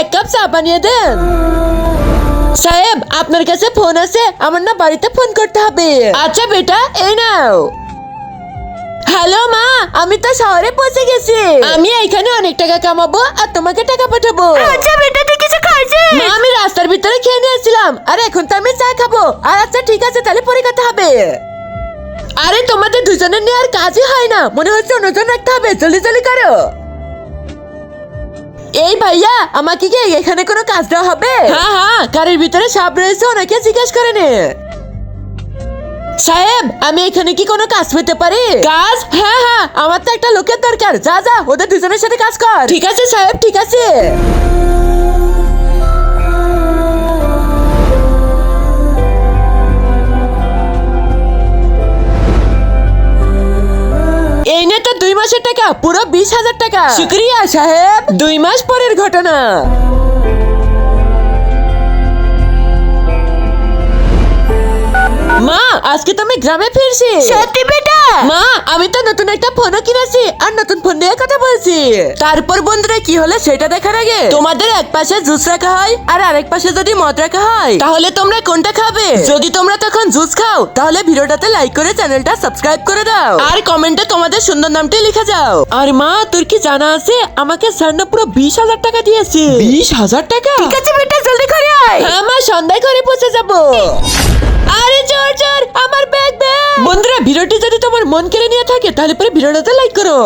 এক কাপ চা বানিয়ে দেন। সাহেব, আপনার কাছে ফোন আছে? আমার না বাড়িতে ফোন করতে হবে। আচ্ছা বেটা, এই নাও। হ্যালো মা, আমি তো শহরে পৌঁছে গেছি। আমি এখানে অনেক টাকা কামাবো আর তোমাকে টাকা পাঠাবো। আচ্ছা বেটা, তুই কিছু খাইছিস? মা, আমি রাস্তার ভিতরে খেয়ে নিয়েছিলাম, আর এখন তো আমি চা খাবো। আর আচ্ছা ঠিক আছে, তাহলে পরে কথা হবে। আরে তোমাদের দুজনের নিয়ে আর কাজই হয় না, মনে হচ্ছে অন্যজন রাখতে হবে। জলদি জলদি করো। এই ভাইয়া, আমাকে কি এখানে কোনো কাজ দেওয়া হবে? হ্যাঁ হ্যাঁ, গাড়ির ভিতরে সাপ রয়েছে, ওনাকে জিজ্ঞেস করে নে। সাহেব, আমি এখানে কি কোনো কাজ পেতে পারি? কাজ? হ্যাঁ হ্যাঁ, আমার তো একটা লোকের দরকার। যা যা, ওদের দুজনের সাথে কাজ কর। ঠিক আছে সাহেব, ঠিক আছে। এই নে তো 2 মাসের টাকা, পুরো 20,000 টাকা। শুক্রিয়া সাহেব। 2 মাস পরের ঘটনা। মা, আজকে তো আমি গ্রামে ফিরছি। সত্যি বেটা? মা, আমি তো নতুন একটা ফোনও কিনেছি আর নতুন ফোন দিয়ে কথা বলছি। তারপর বন্ধুরা কি হলো সেটা দেখার আগে তোমাদের এক পাশে জুস রাখা হয় আর আরেক পাশে যদি মদ রাখা হয়, তাহলে তোমরা কোনটা খাবে? যদি তোমরা তখন জুস খাও, তাহলে ভিডিওটাতে লাইক করে চ্যানেলটা সাবস্ক্রাইব করে দাও আর কমেন্টে তোমাদের সুন্দর নামটি লিখে যাও। আর মা, তোর কি জানা আছে আমাকে স্যার পুরো 20,000 টাকা দিয়েছে। 20,000 টাকা? ঠিক আছে বেটা, জলদি করে আয়। হ্যাঁ মা, সন্ধ্যায় ঘরে পৌঁছে যাবো। আরে চোর চোর, আমার ব্যাগ দে। বন্ধুরা, ভিডিওটি যদি তোমার মন কেড়ে নিয়ে থাকে তাহলে পরে ভিডিওটাতে লাইক করো।